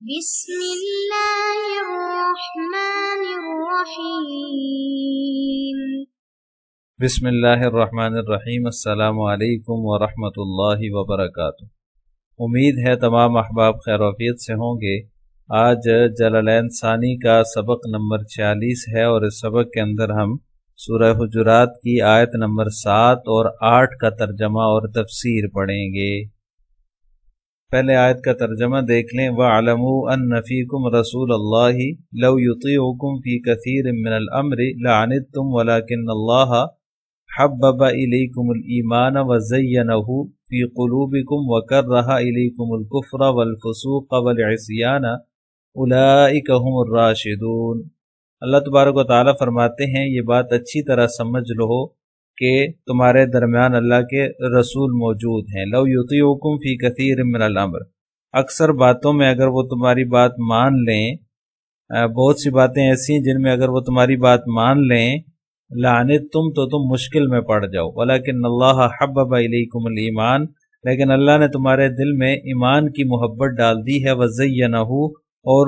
بسم اللہ الرحمن الرحیم۔ بسم اللہ الرحمن الرحیم۔ السلام علیکم ورحمۃ اللہ وبرکاتہ۔ امید ہے تمام احباب خیر و عافیت سے ہوں گے۔ آج جلالین ثانی کا سبق نمبر 46 ہے اور اس سبق کے اندر ہم سورہ حجرات کی آیت نمبر 7 اور 8 کا ترجمہ اور تفسیر پڑھیں گے۔ پہلے آیت کا ترجمہ دیکھ لیں۔ وَاعْلَمُوا أَنَّ فِيكُمْ رَسُولَ اللَّهِ لَوْ يُطِيعُكُمْ فِي كَثِيرٍ مِّنَ الْأَمْرِ لَعَنِتُّمْ وَلَكِنَّ اللَّهَ حَبَّبَ إِلَيْكُمُ الْإِيمَانَ وَزَيَّنَهُ فِي قُلُوبِكُمْ وَكَرَّهَ إِلَيْكُمُ الْكُفْرَ وَالْفُسُوقَ وَالْعِصْيَانَ أُولَئِكَ هُمُ الرَّاشِدُونَ۔ اللہ تبارک و تعالیٰ فرماتے ہیں یہ بات اچھی طرح سمجھ لو کہ تمہارے درمیان اللہ کے رسول موجود ہیں۔ لو یطیعکم فی کثیر من الامر، اکثر باتوں میں اگر وہ تمہاری بات مان لیں، بہت سی باتیں ایسی ہیں جن میں اگر وہ تمہاری بات مان لیں، لعنتم تو تم مشکل میں پڑ جاؤ۔ ولکن اللہ حبب الیکم الایمان، لیکن اللہ نے تمہارے دل میں ایمان کی محبت ڈال دی ہے، وزینہ، اور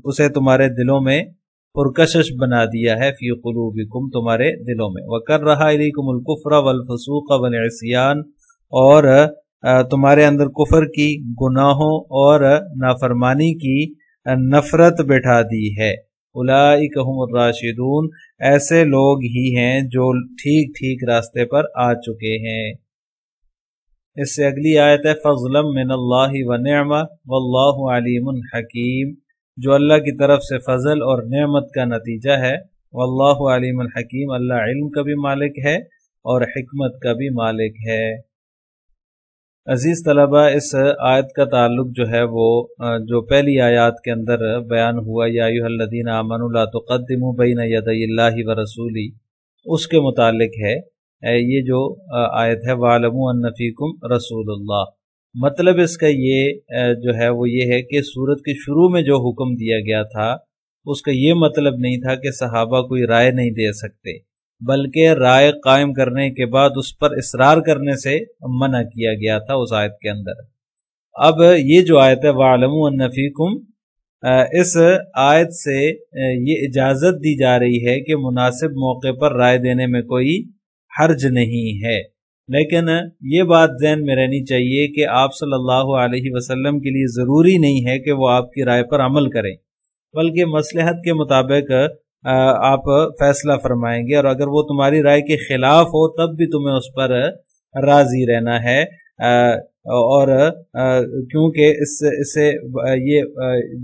اسے تمہارے دلوں میں پرکشش بنا دیا ہے، فی قلوبکم، تمہارے دلوں میں، وکرہ الیکم الکفر والفسوق والعصیان، اور تمہارے اندر کفر کی، گناہوں اور نافرمانی کی نفرت بٹھا دی ہے۔ اولئک ھم الراشدون، ایسے لوگ ہی ہیں جو ٹھیک ٹھیک راستے پر آ چکے ہیں۔ اس سے اگلی آیت ہے فضلا من اللہ ونعمہ واللہ علیم حکیم، جو اللہ کی طرف سے فضل اور نعمت کا نتیجہ ہے۔ واللہ علیم الحکیم، اللہ علم کا بھی مالک ہے اور حکمت کا بھی مالک ہے۔ عزیز طلبہ، اس آیت کا تعلق جو ہے وہ جو پہلی آیات کے اندر بیان ہوا، یا ایھا الذین آمنوا لا تقدموا بین یدی اللہ ورسولہ، اس کے متعلق ہے۔ یہ جو آیت ہے وَاعْلَمُوا أَنَّ فِيكُمْ رَسُولَ اللَّهِ، مطلب اس کا یہ جو ہے وہ یہ ہے کہ سورت کے شروع میں جو حکم دیا گیا تھا اس کا یہ مطلب نہیں تھا کہ صحابہ کوئی رائے نہیں دے سکتے، بلکہ رائے قائم کرنے کے بعد اس پر اصرار کرنے سے منع کیا گیا تھا اس آیت کے اندر۔ اب یہ جو آیت ہے وَاعْلَمُوا أَنَّ فِيكُمْ، اس آیت سے یہ اجازت دی جا رہی ہے کہ مناسب موقع پر رائے دینے میں کوئی حرج نہیں ہے، لیکن یہ بات ذہن میں رہنی چاہیے کہ آپ صلی اللہ علیہ وسلم کے لیے ضروری نہیں ہے کہ وہ آپ کی رائے پر عمل کریں، بلکہ مصلحت کے مطابق آپ فیصلہ فرمائیں گے، اور اگر وہ تمہاری رائے کے خلاف ہو تب بھی تمہیں اس پر راضی رہنا ہے، اور کیونکہ اس سے یہ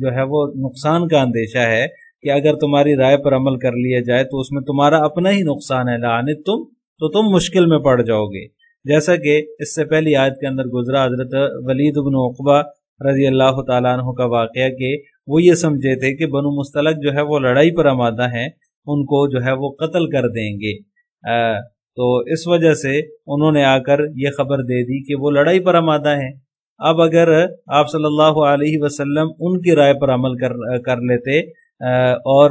جو ہے وہ نقصان کا اندیشہ ہے کہ اگر تمہاری رائے پر عمل کر لیا جائے تو اس میں تمہارا اپنا ہی نقصان ہے، لعنتم، تو تم مشکل میں پڑ جاؤ گے۔ جیسا کہ اس سے پہلی آیت کے اندر گزرا، حضرت ولید بن عقبہ رضی اللہ تعالیٰ عنہ کا واقعہ کہ وہ یہ سمجھے تھے کہ بنو مستلق جو ہے وہ لڑائی پر آمادہ ہیں، ان کو جو ہے وہ قتل کر دیں گے، تو اس وجہ سے انہوں نے آ کر یہ خبر دے دی کہ وہ لڑائی پر آمادہ ہیں۔ اب اگر آپ صلی اللہ علیہ وسلم ان کی رائے پر عمل کر لیتے، اور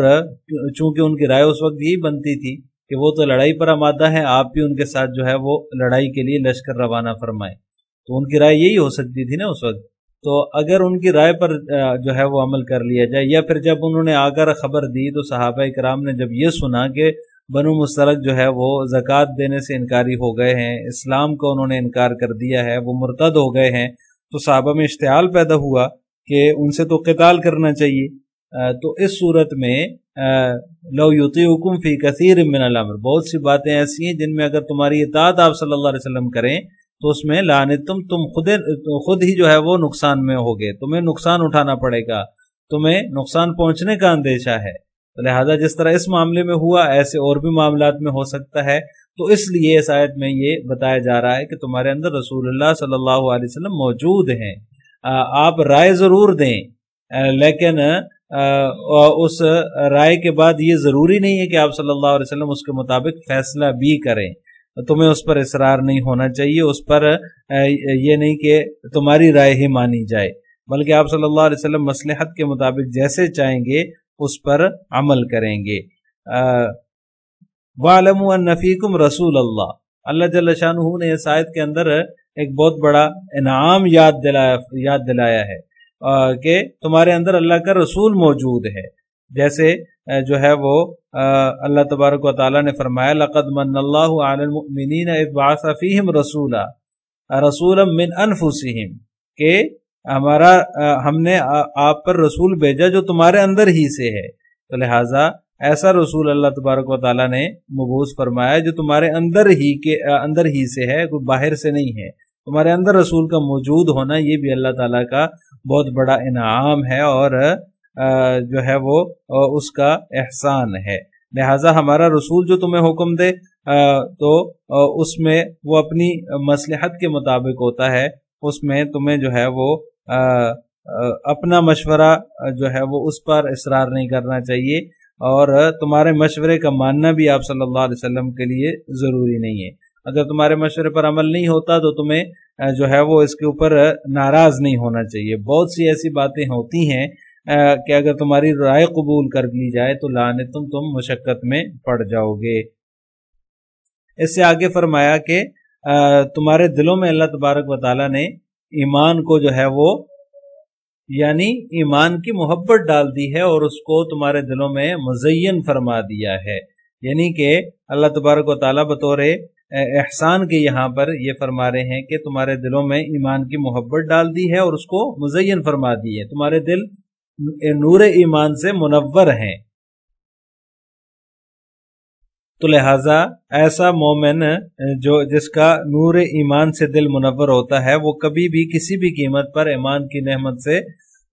چونکہ ان کی رائے اس وقت یہی بنتی تھی کہ وہ تو لڑائی پر آمادہ ہیں، آپ بھی ان کے ساتھ جو ہے وہ لڑائی کے لیے لشکر روانہ فرمائیں، تو ان کی رائے یہی ہو سکتی تھی نا اس وقت۔ تو اگر ان کی رائے پر جو ہے وہ عمل کر لیا جائے، یا پھر جب انہوں نے آ کر خبر دی تو صحابہ کرام نے جب یہ سنا کہ بنو مستلق جو ہے وہ زکوٰۃ دینے سے انکاری ہو گئے ہیں، اسلام کو انہوں نے انکار کر دیا ہے، وہ مرتد ہو گئے ہیں، تو صحابہ میں اشتعال پیدا ہوا کہ ان سے تو قتال کرنا چاہیے۔ تو اس صورت میں لو یطیعکم فی کثیر من الامر، بہت سی باتیں ایسی ہیں جن میں اگر تمہاری اطاعت آپ صلی اللہ علیہ وسلم کریں تو اس میں لعنتم، تم خود ہی جو ہے وہ نقصان میں ہوگے، تمہیں نقصان اٹھانا پڑے گا، تمہیں نقصان پہنچنے کا اندیشہ ہے۔ لہذا جس طرح اس معاملے میں ہوا ایسے اور بھی معاملات میں ہو سکتا ہے، تو اس لیے اس آیت میں یہ بتایا جا رہا ہے کہ تمہارے اندر رسول اللہ صلی اللہ علیہ وسلم موجود ہیں، آپ رائے ضرور دیں، لیکن اس رائے کے بعد یہ ضروری نہیں ہے کہ آپ صلی اللہ علیہ وسلم اس کے مطابق فیصلہ بھی کریں، تمہیں اس پر اصرار نہیں ہونا چاہیے، اس پر یہ نہیں کہ تمہاری رائے ہی مانی جائے، بلکہ آپ صلی اللہ علیہ وسلم مصلحت کے مطابق جیسے چاہیں گے اس پر عمل کریں گے۔ وَاعْلَمُوا أَنَّ فِيكُمْ رَسُولَ اللَّهِ، اللہ جل شانہ نے اس آیت کے اندر ایک بہت بڑا انعام یاد دلایا ہے کہ تمہارے اندر اللہ کا رسول موجود ہے، جیسے جو ہے وہ اللہ تبارک و تعالیٰ نے فرمایا لقد من اللہ علی المؤمنین اذ بعث فیہم رسولا من انفسہم، کہ ہم نے آپ پر رسول بھیجا جو تمہارے اندر ہی سے ہے، تو لہٰذا ایسا رسول اللہ تبارک و تعالیٰ نے مبعوث فرمایا جو تمہارے اندر ہی سے ہے، کوئی باہر سے نہیں ہے۔ تمہارے اندر رسول کا موجود ہونا یہ بھی اللہ تعالیٰ کا بہت بڑا انعام ہے اور جو ہے وہ اس کا احسان ہے۔ لہٰذا ہمارا رسول جو تمہیں حکم دے تو اس میں وہ اپنی مصلحت کے مطابق ہوتا ہے، اس میں تمہیں جو ہے وہ اپنا مشورہ جو ہے وہ اس پر اصرار نہیں کرنا چاہیے، اور تمہارے مشورے کا ماننا بھی آپ صلی اللہ علیہ وسلم کے لیے ضروری نہیں ہے۔ اگر تمہارے مشورے پر عمل نہیں ہوتا تو تمہیں جو ہے وہ اس کے اوپر ناراض نہیں ہونا چاہیے۔ بہت سی ایسی باتیں ہوتی ہیں کہ اگر تمہاری رائے قبول کر لی جائے تو لعنتم تم مشقت میں پڑ جاؤ گے۔ اس سے آگے فرمایا کہ تمہارے دلوں میں اللہ تبارک و تعالیٰ نے ایمان کو جو ہے وہ یعنی ایمان کی محبت ڈال دی ہے اور اس کو تمہارے دلوں میں مزین فرما دیا ہے، یعنی کہ اللہ تبارک و تعالیٰ بطور احسان کے یہاں پر یہ فرما رہے ہیں کہ تمہارے دلوں میں ایمان کی محبت ڈال دی ہے اور اس کو مزین فرما دی ہے، تمہارے دل نور ایمان سے منور ہیں۔ تو لہٰذا ایسا مومن جس کا نور ایمان سے دل منور ہوتا ہے وہ کبھی بھی کسی بھی قیمت پر ایمان کی نعمت سے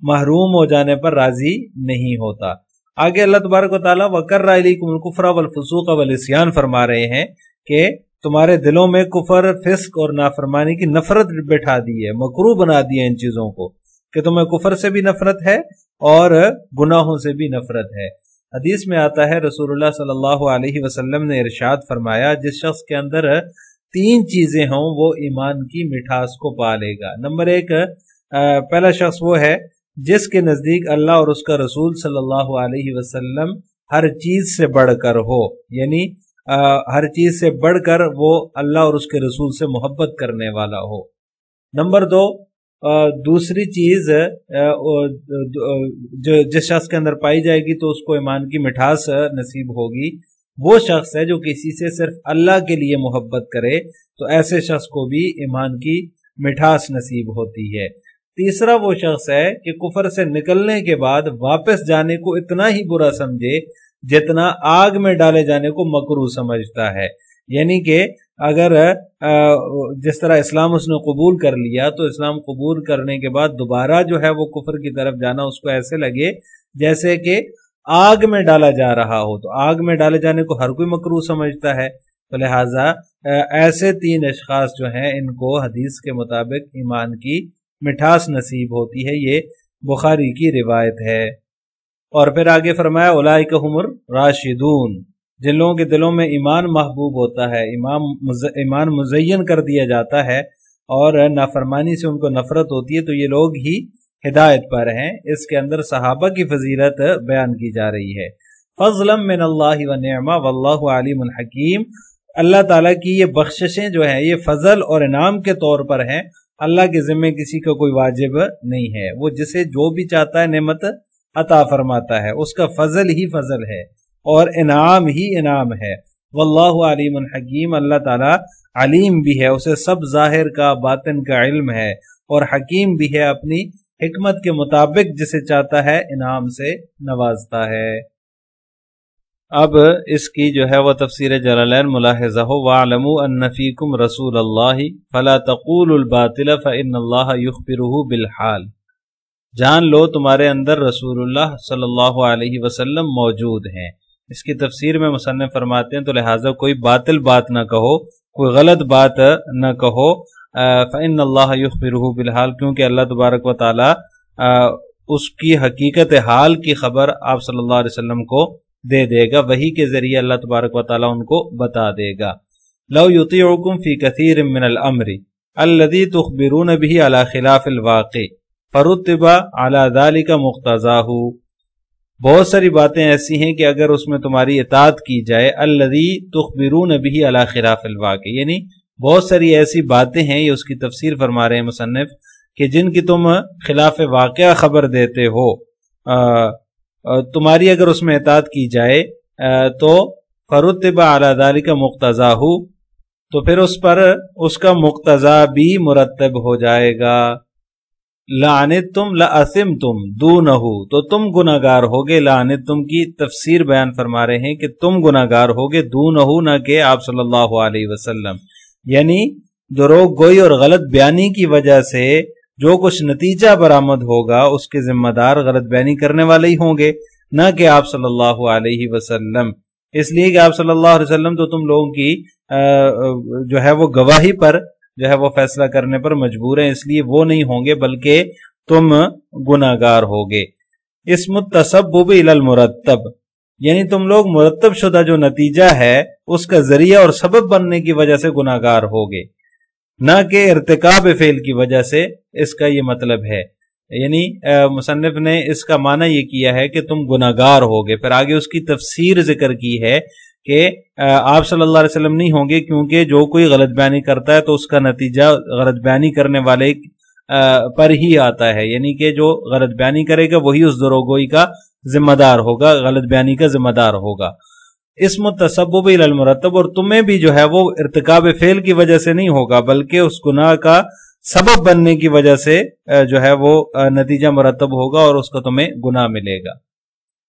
محروم ہو جانے پر راضی نہیں ہوتا۔ آگے اللہ تبارک و تعالیٰ وَكَرَّ إِلَيْكُمُ الْكُفْرَ وَالْفُسُوقَ وَالْعِصْيَانَ فرما رہے ہیں کہ تمہارے دلوں میں کفر، فسق اور نافرمانی کی نفرت بٹھا دی ہے، مکروہ بنا دی ہے ان چیزوں کو، کہ تمہیں کفر سے بھی نفرت ہے اور گناہوں سے بھی نفرت ہے۔ حدیث میں آتا ہے رسول اللہ صلی اللہ علیہ وسلم نے ارشاد فرمایا جس شخص کے اندر 3 چیزیں ہوں وہ ایمان کی مٹھاس کو پا لے گا۔ نمبر 1، پہلا شخص وہ ہے جس کے نزدیک اللہ اور اس کا رسول صلی اللہ علیہ وسلم ہر چیز سے بڑھ کر ہو، یعنی ہر چیز سے بڑھ کر وہ اللہ اور اس کے رسول سے محبت کرنے والا ہو۔ نمبر 2، دوسری چیز جو جس شخص کے اندر پائی جائے گی تو اس کو ایمان کی مٹھاس نصیب ہوگی، وہ شخص ہے جو کسی سے صرف اللہ کے لیے محبت کرے تو ایسے شخص کو بھی ایمان کی مٹھاس نصیب ہوتی ہے۔ تیسرا وہ شخص ہے کہ کفر سے نکلنے کے بعد واپس جانے کو اتنا ہی برا سمجھے جتنا آگ میں ڈالے جانے کو مکروہ سمجھتا ہے، یعنی کہ اگر جس طرح اسلام اس نے قبول کر لیا تو اسلام قبول کرنے کے بعد دوبارہ جو ہے وہ کفر کی طرف جانا اس کو ایسے لگے جیسے کہ آگ میں ڈالا جا رہا ہو، تو آگ میں ڈالے جانے کو ہر کوئی مکروہ سمجھتا ہے۔ تو لہٰذا ایسے 3 اشخاص جو ہیں ان کو حدیث کے مطابق ایمان کی مٹھاس نصیب ہوتی ہے، یہ بخاری کی روایت ہے۔ اور پھر آگے فرمایا اولئک ھم الراشدون، جن لوگوں کے دلوں میں ایمان محبوب ہوتا ہے، ایمان مزین کر دیا جاتا ہے اور نافرمانی سے ان کو نفرت ہوتی ہے، تو یہ لوگ ہی ہدایت پر ہیں۔ اس کے اندر صحابہ کی فضیلت بیان کی جا رہی ہے۔ فضلا من اللہ ونعمہ واللہ علیم حکیم، اللہ تعالیٰ کی یہ بخششیں جو ہیں یہ فضل اور انعام کے طور پر ہیں، اللہ کے ذمہ کسی کا کوئی واجب نہیں ہے، وہ جسے جو بھی چاہتا ہے نعمت عطا فرماتا ہے، اس کا فضل ہی فضل ہے اور انعام ہی انعام ہے۔ واللہ علیم حکیم، اللہ تعالیٰ علیم بھی ہے، اسے سب ظاہر کا باطن کا علم ہے، اور حکیم بھی ہے، اپنی حکمت کے مطابق جسے چاہتا ہے انعام سے نوازتا ہے۔ اب اس کی جو ہے وہ تفسیر جلالین ملاحظہ ہو، وَاعْلَمُوا أَنَّ فِيكُمْ رَسُولَ اللَّهِ فَلَا تَقُولُوا الْبَاطِلَ فَإِنَّ اللَّهَ يُخْبِرُهُ بِالْحَالِ، جان لو تمہارے اندر رسول اللہ صلی اللہ علیہ وسلم موجود ہیں۔ اس کی تفسیر میں مصنف فرماتے ہیں تو لہٰذا کوئی باطل بات نہ کہو، کوئی غلط بات نہ کہو، فَإِنَّ اللَّهَ يُخْبِرُهُ بِالْحَالِ، کیونکہ اللہ تبارک و تعالی اس کی حقیقت حال کی خبر آپ صلی اللہ علیہ وسلم کو دے دے گا، وحی کے ذریعے اللہ تبارک و تعالی ان کو بتا دے گا۔ لَوْ يُطِيعُكُمْ فِي كَثِيرٍ مِّنَ الْأَمْرِ الَّذِي تُخْبِرُونَ بِهِ عَلَى خِلَافِ الْوَاقِعِ فَرُتِّبَ عَلَى ذَلِكَ مُقْتَضَاهُ، بہت ساری باتیں ایسی ہیں کہ اگر اس میں تمہاری اطاعت کی جائے، الَّذِي تُخْبِرُونَ بِهِ عَلَى خِلَافِ الْوَاقِعِ، یعنی بہت ساری ایسی باتیں ہیں، یہ اس کی تفسیر فرما رہے ہیں مصنف کہ جن کی تم خلاف واقعہ خبر دیتے ہو، تمہاری اگر اس میں اطاعت کی جائے تو فرتب علی ذلک مقتضاہ، تو پھر اس پر اس کا مقتضا بھی مرتب ہو جائے گا۔ لعنتم لأثمتم دونہ، تو تم گناہگار ہوگے۔ لعنتم کی تفسیر بیان فرما رہے ہیں کہ تم گناہگار ہوگے، دونہ نہ کہ آپ صلی اللہ علیہ وسلم، یعنی دروغ گوئی اور غلط بیانی کی وجہ سے جو کچھ نتیجہ برآمد ہوگا اس کے ذمہ دار غلط بیانی کرنے والے ہی ہوں گے، نہ کہ آپ صلی اللہ علیہ وسلم۔ اس لیے کہ آپ صلی اللہ علیہ وسلم تو تم لوگوں کی جو ہے وہ گواہی پر جو ہے وہ فیصلہ کرنے پر مجبور ہیں، اس لیے وہ نہیں ہوں گے بلکہ تم گناہگار ہوگے۔ اسم التسبب الی المرتب، یعنی تم لوگ مرتب شدہ جو نتیجہ ہے اس کا ذریعہ اور سبب بننے کی وجہ سے گناہگار ہوگے، نہ کہ ارتکاب فعل کی وجہ سے۔ اس کا یہ مطلب ہے، یعنی مصنف نے اس کا معنی یہ کیا ہے کہ تم گناہگار ہوگے۔ پھر آگے اس کی تفسیر ذکر کی ہے کہ آپ صلی اللہ علیہ وسلم نہیں ہوں گے، کیونکہ جو کوئی غلط بیانی کرتا ہے تو اس کا نتیجہ غلط بیانی کرنے والے پر ہی آتا ہے، یعنی کہ جو غلط بیانی کرے گا وہی اس دروغگوئی کا ذمہ دار ہوگا، غلط بیانی کا ذمہ دار ہوگا۔ اسم التسبب الی المرتب، اور تمہیں بھی جو ہے وہ ارتکاب فعل کی وجہ سے نہیں ہوگا بلکہ اس گناہ کا سبب بننے کی وجہ سے جو ہے وہ نتیجہ مرتب ہوگا اور اس کا تمہیں گناہ ملے گا۔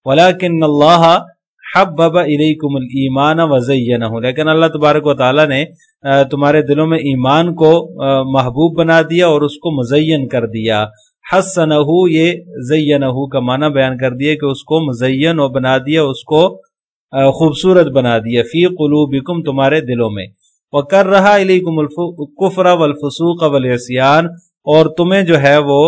وَلَكِنَّ اللَّهَ حَبَّبَ إِلَيْكُمُ الْإِيمَانَ وَزَيَّنَهُ، لیکن اللہ تبارک و تعالیٰ نے تمہارے دلوں میں ایمان کو محبوب بنا دیا اور اس کو مزین کر دیا۔ حسنہ، یہ زینہ کا معنی بیان کر دیا کہ اس کو مزین و بنا دیا، اس کو خوبصورت بنا دیا، فی قلوبکم، تمہارے دلوں میں۔ وَكَرَّهَ إِلَيْكُمُ الْكُفْرَ وَالْفُسُوقَ وَالْعِصْيَانَ، اور تمہیں جو ہے وہ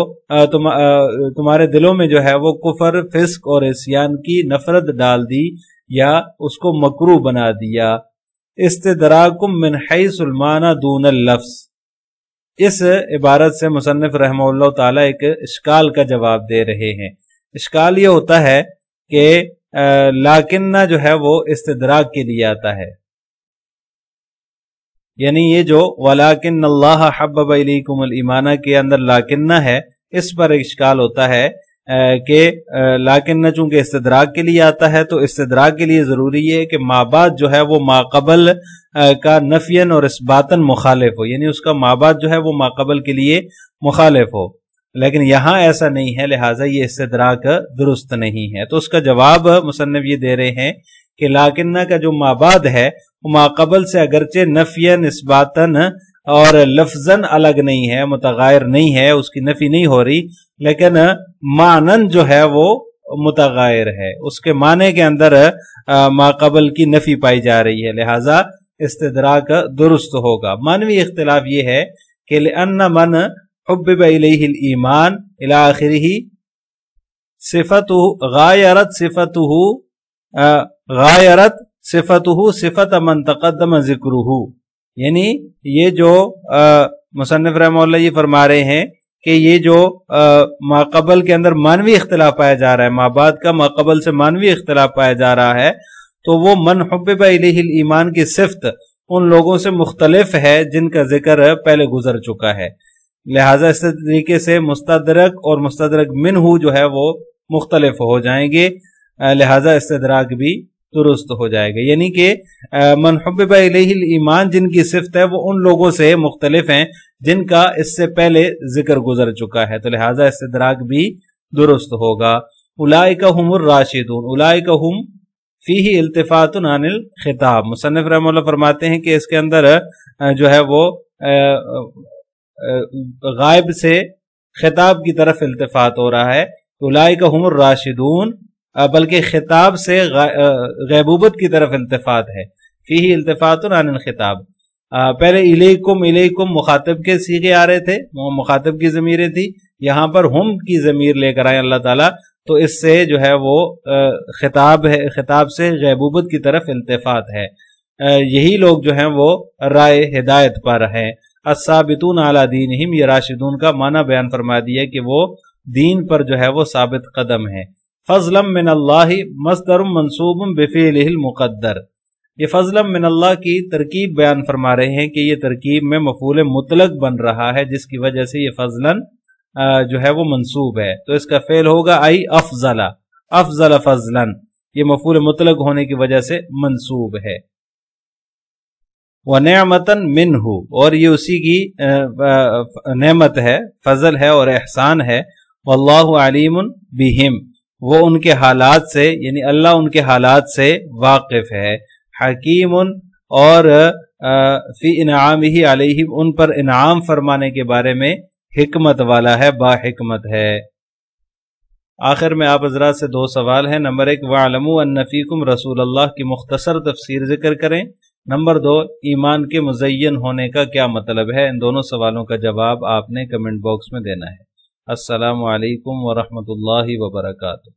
تمہارے دلوں میں جو ہے وہ کفر، فسق اور عصیان کی نفرت ڈال دی یا اس کو مکروہ بنا دیا۔ استدراکم من حیث المعنی دون اللفظ، اس عبارت سے مصنف رحمہ اللہ تعالی ایک اشکال کا جواب دے رہے ہیں۔ اشکال یہ ہوتا ہے کہ لاکنہ جو ہے وہ استدراک کے لیے آتا ہے، یعنی یہ جو وَلَكِنَّ اللَّهَ حَبَّبَ إِلَيْكُمُ الْإِيمَانَ کے اندر لاکنہ ہے، اس پر ایک اشکال ہوتا ہے کہ لاکنہ چونکہ استدراک کے لیے آتا ہے تو استدراک کے لیے ضروری ہے کہ ما بعد جو ہے وہ ما قبل کا نفیاً اور اثباتاً مخالف ہو، یعنی اس کا ما بعد جو ہے وہ ما قبل کے لیے مخالف ہو، لیکن یہاں ایسا نہیں ہے، لہٰذا یہ استدراک درست نہیں ہے۔ تو اس کا جواب مصنف یہ دے رہے ہیں کہ لاکنہ کا جو ما بعد ہے وہ ما قبل سے اگرچہ نفیاً اثباتاً اور لفظاً الگ نہیں ہے، متغیر نہیں ہے، اس کی نفی نہیں ہو رہی، لیکن معنن جو ہے وہ متغیر ہے، اس کے معنی کے اندر ما قبل کی نفی پائی جا رہی ہے، لہٰذا استدراک درست ہوگا۔ معنوی اختلاف یہ ہے کہ لأن من حبب الیہ الایمان الی آخرہ صفته غایرت صفتہ صفت من تقدم ذکرہ، یعنی یہ جو مصنف رحمہ اللہ یہ فرما رہے ہیں کہ یہ جو ما قبل کے اندر معنوی اختلاف پایا جا رہا ہے، ما بعد کا ما قبل سے معنوی اختلاف پایا جا رہا ہے، تو وہ من حبب الیہ الایمان کی صفت ان لوگوں سے مختلف ہے جن کا ذکر پہلے گزر چکا ہے، لہٰذا اس طریقے سے مستدرک اور مستدرک منہ جو ہے وہ مختلف ہو جائیں گے، لہٰذا استدراک بھی درست ہو جائے گا، یعنی کہ من حبب الیہ الایمان جن کی صفت ہے وہ ان لوگوں سے مختلف ہیں جن کا اس سے پہلے ذکر گزر چکا ہے، تو لہٰذا استدراک بھی درست ہوگا۔ اولئک هم الراشدون، اولئک هم فیہ التفات عن الخطاب، مصنف رحمہ اللہ فرماتے ہیں کہ اس کے اندر جو ہے وہ غائب سے خطاب کی طرف التفات ہو رہا ہے، اولئک هم الراشدون، بلکہ خطاب سے غیبوبت کی طرف التفات ہے، فیہ التفات عن الخطاب۔ پہلے الیکم الیکم مخاطب کے صیغے آ رہے تھے، مخاطب کی ضمیریں تھی، یہاں پر ہم کی ضمیر لے کر آئے اللہ تعالیٰ، تو اس سے جو ہے وہ خطاب ہے، خطاب سے غیبوبت کی طرف التفات ہے، یہی لوگ جو ہیں وہ رائے ہدایت پر ہیں۔ الثابتون علی دینہم، یہ راشدون کا معنی بیان فرما دیا کہ وہ دین پر جو ہے وہ ثابت قدم ہے۔ فضلا من اللہ مصدر منصوب بفعلہ المقدر، یہ فضلا من اللہ کی ترکیب بیان فرما رہے ہیں کہ یہ ترکیب میں مفعول مطلق بن رہا ہے، جس کی وجہ سے یہ فضلا جو ہے وہ منصوب ہے، تو اس کا فعل ہوگا ای افضل، افضل فضلا، یہ مفعول مطلق ہونے کی وجہ سے منصوب ہے۔ وَنِعْمَةً مِّنْهُ، اور یہ اسی کی نعمت ہے، فضل ہے اور احسان ہے۔ وَاللَّهُ عَلِيمٌ بِهِمْ، وہ ان کے حالات سے، یعنی اللہ ان کے حالات سے واقف ہے۔ حکیم، اور فی انعامہ علیہم، ان پر انعام فرمانے کے بارے میں حکمت والا ہے، با حکمت ہے۔ آخر میں آپ حضرات سے دو سوال ہیں۔ نمبر 1، وَاعْلَمُوا أَنَّ فِيكُمْ رسول اللہ کی مختصر تفسیر ذکر کریں۔ نمبر 2، ایمان کے مزین ہونے کا کیا مطلب ہے؟ ان دونوں سوالوں کا جواب آپ نے کمنٹ باکس میں دینا ہے۔ السلام علیکم ورحمۃ اللہ وبرکاتہ۔